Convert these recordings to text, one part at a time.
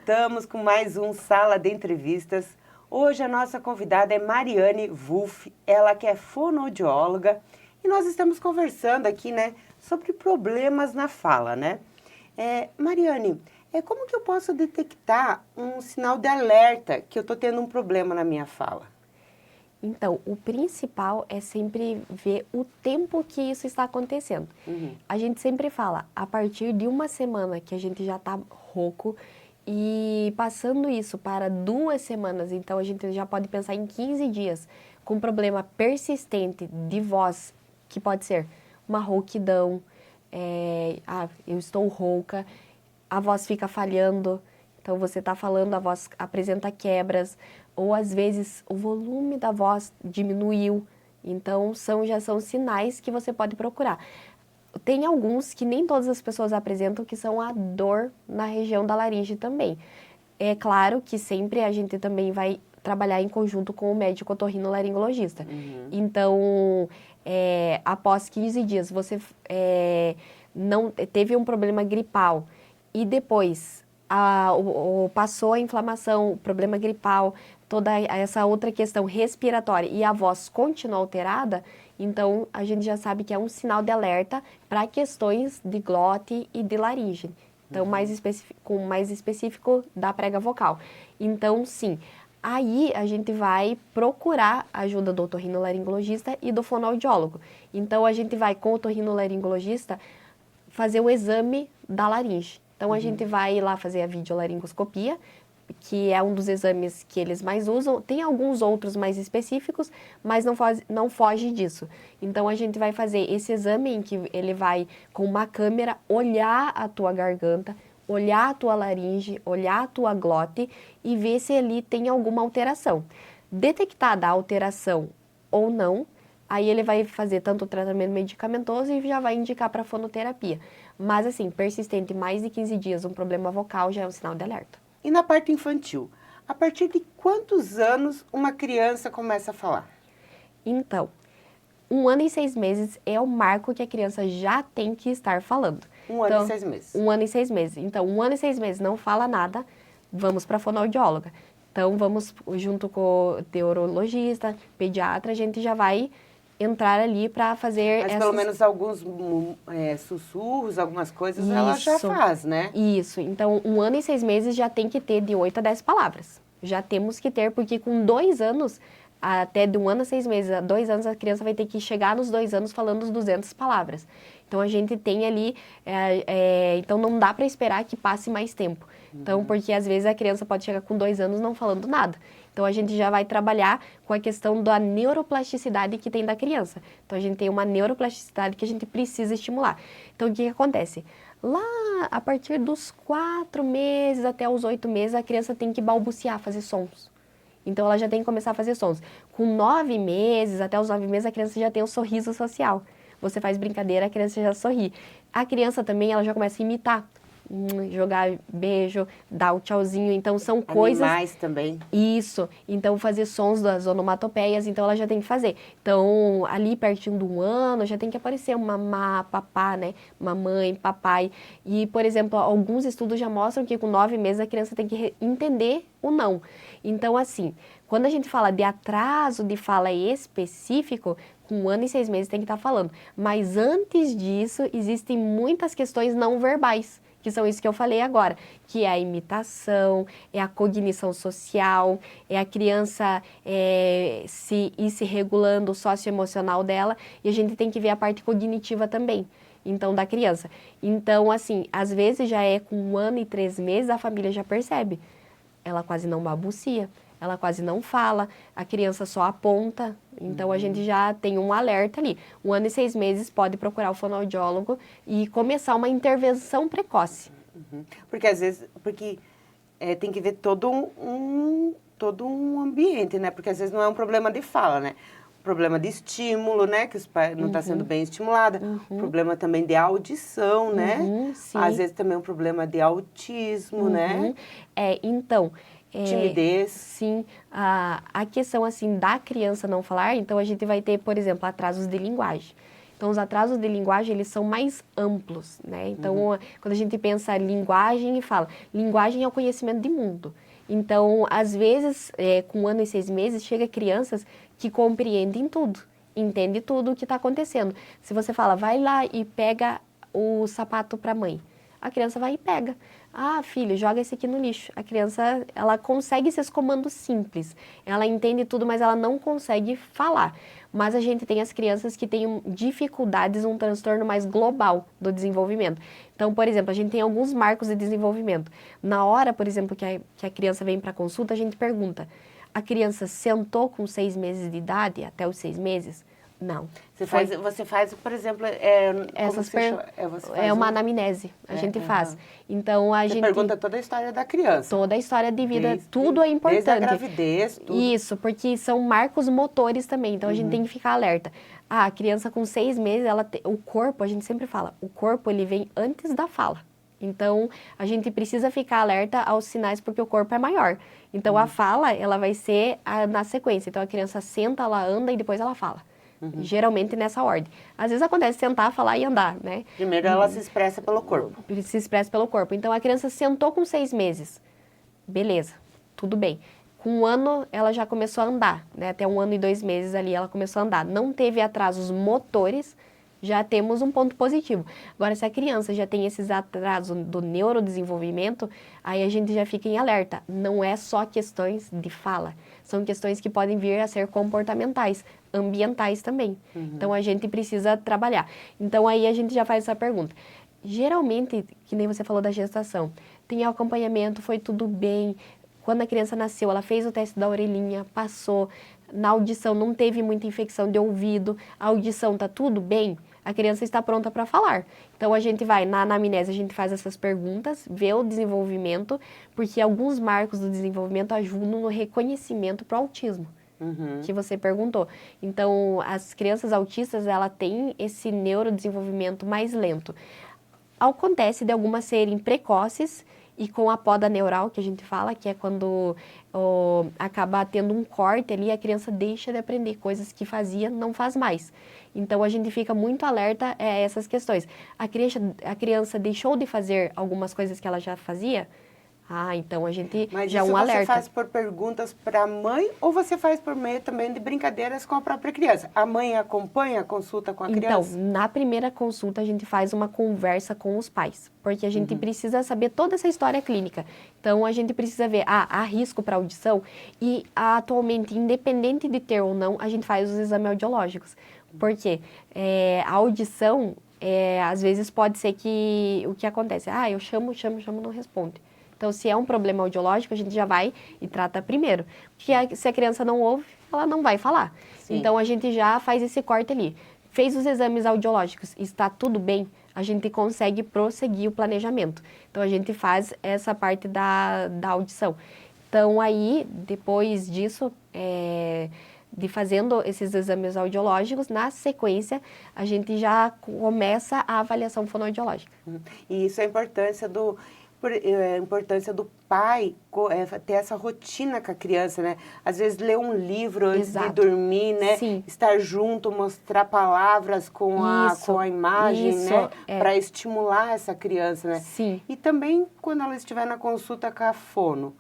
voltamos com mais um Sala de Entrevistas. Hoje a nossa convidada é Mariane Wulff, ela que é fonoaudióloga, e nós estamos conversando aqui, né, sobre problemas na fala, né? Mariane, como que eu posso detectar um sinal de alerta que eu estou tendo um problema na minha fala? Então, o principal é sempre ver o tempo que isso está acontecendo. A gente sempre fala, a partir de uma semana que a gente já está rouco e passando isso para 2 semanas, então a gente já pode pensar em 15 dias com problema persistente de voz, que pode ser uma rouquidão, eu estou rouca, a voz fica falhando, então você está falando, a voz apresenta quebras, ou às vezes o volume da voz diminuiu, então já são sinais que você pode procurar. Tem alguns que nem todas as pessoas apresentam, que são a dor na região da laringe também. É claro que sempre a gente também vai trabalhar em conjunto com o médico otorrinolaringologista. Então, após 15 dias, você não teve um problema gripal e depois passou a inflamação, o problema gripal, toda essa outra questão respiratória e a voz continua alterada, então a gente já sabe que é um sinal de alerta para questões de glote e de laringe. Então, mais específico da prega vocal. Então, sim, aí a gente vai procurar a ajuda do otorrinolaringologista e do fonoaudiólogo. Então, a gente vai com o otorrinolaringologista fazer o exame da laringe. Então, a gente vai lá fazer a videolaringoscopia, que é um dos exames que eles mais usam. Tem alguns outros mais específicos, mas não foge disso. Então, a gente vai fazer esse exame em que ele vai, com uma câmera, olhar a tua garganta, olhar a tua laringe, olhar a tua glote e ver se ali tem alguma alteração. Detectada a alteração ou não, aí ele vai fazer tanto o tratamento medicamentoso e já vai indicar para fonoterapia. Mas assim, persistente mais de 15 dias, um problema vocal já é um sinal de alerta. E na parte infantil, a partir de quantos anos uma criança começa a falar? Então, 1 ano e 6 meses é o marco que a criança já tem que estar falando. 1 ano e 6 meses. 1 ano e 6 meses. Então, 1 ano e 6 meses não fala nada, vamos para a fonoaudióloga. Então, vamos junto com o neurologista, pediatra, a gente já vai entrar ali para fazer Mas pelo menos alguns sussurros, algumas coisas ela já faz, né? Isso. Então, 1 ano e 6 meses já tem que ter de 8 a 10 palavras. Já temos que ter, porque com 2 anos, até de 1 ano a 6 meses, a 2 anos, a criança vai ter que chegar nos 2 anos falando as 200 palavras. Então, a gente tem ali, então não dá para esperar que passe mais tempo. Então, porque às vezes a criança pode chegar com 2 anos não falando nada. Então, a gente já vai trabalhar com a questão da neuroplasticidade que tem da criança. Então, a gente tem uma neuroplasticidade que a gente precisa estimular. Então, o que acontece? Lá, a partir dos 4 meses até os 8 meses, a criança tem que balbuciar, fazer sons. Então, ela já tem que começar a fazer sons. Com 9 meses, até os 9 meses, a criança já tem o sorriso social. Você faz brincadeira, a criança já sorri. A criança também, ela já começa a imitar. Jogar beijo, dar o tchauzinho, então são coisas... Animais também. Isso, então fazer sons das onomatopeias, então ela já tem que fazer. Então, ali pertinho de 1 ano, já tem que aparecer uma mamá, papá, né? Mamãe, papai. E, por exemplo, alguns estudos já mostram que com 9 meses a criança tem que entender o não. Então, assim, quando a gente fala de atraso de fala específico, com 1 ano e 6 meses tem que estar falando. Mas antes disso, existem muitas questões não verbais, que são isso que eu falei agora, que é a imitação, é a cognição social, é a criança ir se regulando o socioemocional dela, e a gente tem que ver a parte cognitiva também, então, da criança. Então, assim, às vezes já é com 1 ano e 3 meses, a família já percebe. Ela quase não balbucia, ela quase não fala, a criança só aponta, então a gente já tem um alerta ali. 1 ano e 6 meses pode procurar o fonoaudiólogo e começar uma intervenção precoce. Porque às vezes, tem que ver todo um ambiente, né? Porque às vezes não é um problema de fala, né? Problema de estímulo, né? Que os pais não está sendo bem estimulada. Problema também de audição, né? Sim. Às vezes também um problema de autismo, né? Então... timidez. Sim, a questão assim da criança não falar, então a gente vai ter, por exemplo, atrasos de linguagem. Então, os atrasos de linguagem, eles são mais amplos, né? Então, quando a gente pensa em linguagem e fala, linguagem é o conhecimento de mundo. Então, às vezes, com 1 ano e 6 meses, chega crianças que compreendem tudo, entendem tudo o que está acontecendo. Se você fala, vai lá e pega o sapato para a mãe, a criança vai e pega. Ah, filho, joga esse aqui no lixo. A criança, ela consegue esses comandos simples. Ela entende tudo, mas ela não consegue falar. Mas a gente tem as crianças que têm dificuldades, um transtorno mais global do desenvolvimento. Então, por exemplo, a gente tem alguns marcos de desenvolvimento. Na hora, por exemplo, que a criança vem para consulta, a gente pergunta, a criança sentou com 6 meses de idade, até os 6 meses? Não. Você faz, por exemplo, uma anamnese, a gente faz. Então, Você pergunta toda a história da criança. Toda a história de vida, tudo é importante. Desde a gravidez, tudo. Isso, porque são marcos motores também, então a gente tem que ficar alerta. A criança com 6 meses, o corpo, a gente sempre fala, o corpo ele vem antes da fala. Então, a gente precisa ficar alerta aos sinais, porque o corpo é maior. Então, a fala, ela vai ser na sequência. Então, a criança senta, ela anda e depois ela fala. Geralmente nessa ordem. Às vezes acontece sentar, falar e andar, né? Primeiro ela se expressa pelo corpo. Se expressa pelo corpo. Então, a criança sentou com 6 meses. Beleza, tudo bem. Com 1 ano, ela já começou a andar, né? Até 1 ano e 2 meses ali, ela começou a andar. Não teve atrasos motores, já temos um ponto positivo. Agora, se a criança já tem esses atrasos do neurodesenvolvimento, aí a gente já fica em alerta. Não é só questões de fala, são questões que podem vir a ser comportamentais, ambientais também. Então, a gente precisa trabalhar. Então, aí a gente já faz essa pergunta. Geralmente, que nem você falou da gestação, tem acompanhamento, foi tudo bem. Quando a criança nasceu, ela fez o teste da orelhinha, passou. Na audição, não teve muita infecção de ouvido. A audição tá tudo bem? A criança está pronta para falar. Então, a gente vai, na anamnese, a gente faz essas perguntas, vê o desenvolvimento, porque alguns marcos do desenvolvimento ajudam no reconhecimento para o autismo, que você perguntou. Então, as crianças autistas, ela tem esse neurodesenvolvimento mais lento. Acontece de algumas serem precoces e com a poda neural, que a gente fala, que é quando acaba tendo um corte ali, a criança deixa de aprender coisas que fazia, não faz mais. Então, a gente fica muito alerta a essas questões. A criança deixou de fazer algumas coisas que ela já fazia? Então a gente já é um alerta. Mas você faz por perguntas para a mãe ou você faz por meio também de brincadeiras com a própria criança? A mãe acompanha a consulta com a criança? Então, na primeira consulta a gente faz uma conversa com os pais, porque a gente precisa saber toda essa história clínica. Então, a gente precisa ver, há risco para audição e atualmente, independente de ter ou não, a gente faz os exames audiológicos. Porque a audição, às vezes pode ser que o que acontece, eu chamo, não responde. Então, se é um problema audiológico, a gente já vai e trata primeiro. Porque se a criança não ouve, ela não vai falar. Sim. Então, a gente já faz esse corte ali. Fez os exames audiológicos, está tudo bem, a gente consegue prosseguir o planejamento. Então, a gente faz essa parte da audição. Então, aí, depois disso, de fazendo esses exames audiológicos, na sequência, a gente já começa a avaliação fonoaudiológica. E isso é a importância do pai ter essa rotina com a criança, né? Às vezes ler um livro antes de dormir, né? Sim. Estar junto, mostrar palavras com a imagem, né? Para estimular essa criança, né? Sim. E também quando ela estiver na consulta com a fono,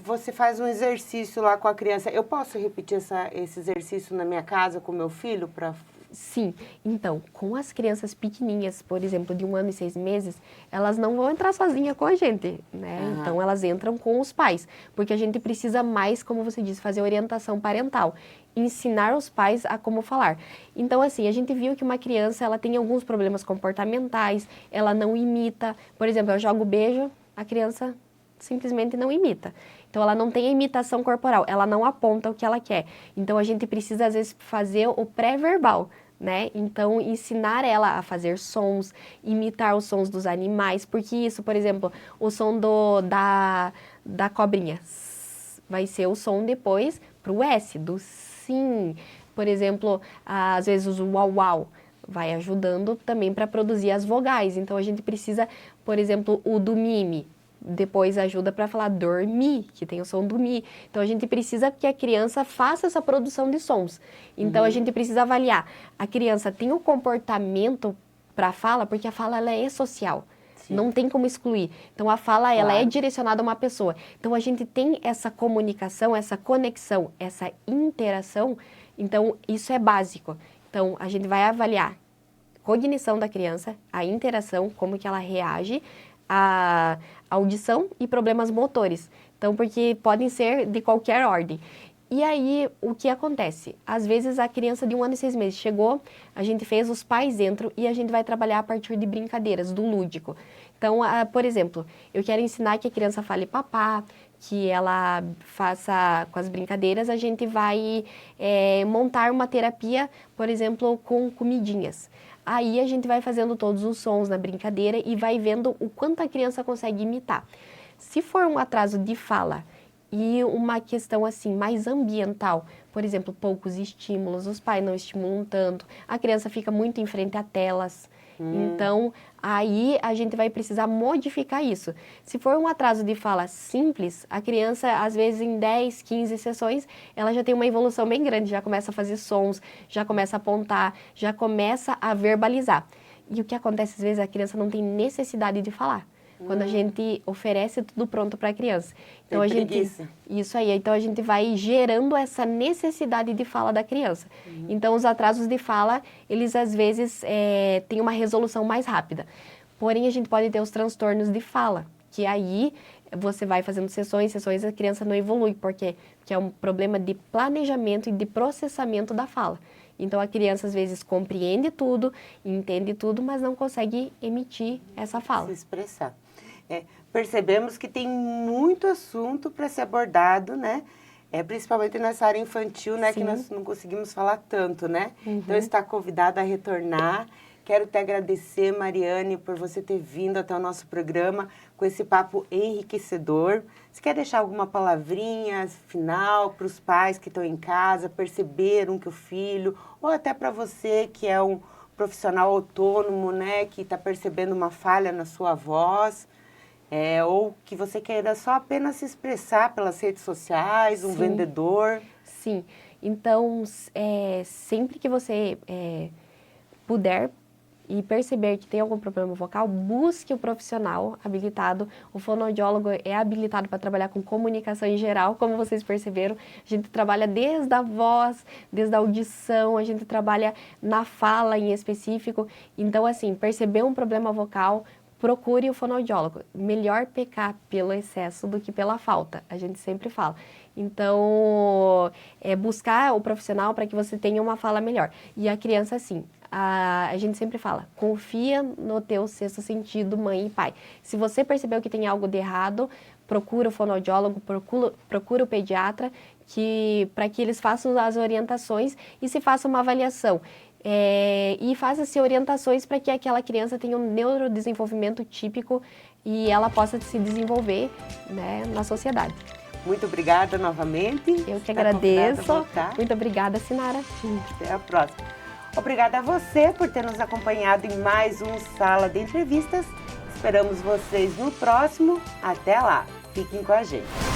você faz um exercício lá com a criança. Eu posso repetir esse exercício na minha casa com meu filho para... Sim, então, com as crianças pequenininhas, por exemplo, de 1 ano e 6 meses, elas não vão entrar sozinhas com a gente, né? Então, elas entram com os pais, porque a gente precisa mais, como você disse, fazer orientação parental, ensinar os pais a como falar. Então, assim, a gente viu que uma criança, ela tem alguns problemas comportamentais, ela não imita, por exemplo, eu jogo beijo, a criança simplesmente não imita. Então, ela não tem a imitação corporal, ela não aponta o que ela quer. Então, a gente precisa, às vezes, fazer o pré-verbal, né? Então, ensinar ela a fazer sons, imitar os sons dos animais, porque isso, por exemplo, o som da cobrinha vai ser o som depois para o S, do sim. Por exemplo, às vezes o uau-uau vai ajudando também para produzir as vogais. Então, a gente precisa, por exemplo, o do mime, depois ajuda para falar dormir, que tem o som do mi. Então, a gente precisa que a criança faça essa produção de sons. Então, a gente precisa avaliar. A criança tem o comportamento para a fala, porque a fala ela é social. Sim. Não tem como excluir. Então, a fala ela é direcionada a uma pessoa. Então, a gente tem essa comunicação, essa conexão, essa interação. Então, isso é básico. Então, a gente vai avaliar a cognição da criança, a interação, como que ela reage, a audição e problemas motores. Então, porque podem ser de qualquer ordem. E aí, o que acontece? Às vezes, a criança de 1 ano e 6 meses chegou, a gente fez, os pais entram e a gente vai trabalhar a partir de brincadeiras, do lúdico. Então, por exemplo, eu quero ensinar que a criança fale papá, que ela faça com as brincadeiras, a gente vai montar uma terapia, por exemplo, com comidinhas. Aí a gente vai fazendo todos os sons na brincadeira e vai vendo o quanto a criança consegue imitar. Se for um atraso de fala e uma questão assim mais ambiental, por exemplo, poucos estímulos, os pais não estimulam tanto, a criança fica muito em frente a telas. Então, aí a gente vai precisar modificar isso. Se for um atraso de fala simples, a criança, às vezes, em 10, 15 sessões, ela já tem uma evolução bem grande, já começa a fazer sons, já começa a apontar, já começa a verbalizar. E o que acontece, às vezes, a criança não tem necessidade de falar. Quando a gente oferece tudo pronto para a criança. Então, a gente, isso aí, então a gente vai gerando essa necessidade de fala da criança. Então, os atrasos de fala, eles às vezes têm uma resolução mais rápida. Porém, a gente pode ter os transtornos de fala, que aí você vai fazendo sessões, a criança não evolui. Por quê? Porque é um problema de planejamento e de processamento da fala. Então, a criança, às vezes, compreende tudo, entende tudo, mas não consegue emitir essa fala. Se expressar. Percebemos que tem muito assunto para ser abordado, né? Principalmente nessa área infantil, né? Sim. Que nós não conseguimos falar tanto, né? Então, está convidada a retornar. Quero te agradecer, Mariane, por você ter vindo até o nosso programa com esse papo enriquecedor. Você quer deixar alguma palavrinha final para os pais que estão em casa, perceberam que o filho, ou até para você que é um profissional autônomo, né? Que está percebendo uma falha na sua voz, ou que você queira só apenas se expressar pelas redes sociais, um vendedor? Sim. Então, sempre que você puder e perceber que tem algum problema vocal, busque o profissional habilitado. O fonoaudiólogo é habilitado para trabalhar com comunicação em geral, como vocês perceberam. A gente trabalha desde a voz, desde a audição, a gente trabalha na fala em específico. Então, assim, perceber um problema vocal, procure o fonoaudiólogo. Melhor pecar pelo excesso do que pela falta, a gente sempre fala. Então, buscar o profissional para que você tenha uma fala melhor. E a criança, assim, a gente sempre fala, confia no teu sexto sentido, mãe e pai. Se você percebeu que tem algo de errado, procura o fonoaudiólogo, procura o pediatra, para que eles façam as orientações e se faça uma avaliação. E faça-se orientações para que aquela criança tenha um neurodesenvolvimento típico e ela possa se desenvolver, né, na sociedade. Muito obrigada novamente. Eu que agradeço. Muito obrigada, Sinara. Até a próxima. Obrigada a você por ter nos acompanhado em mais um Sala de Entrevistas. Esperamos vocês no próximo. Até lá. Fiquem com a gente.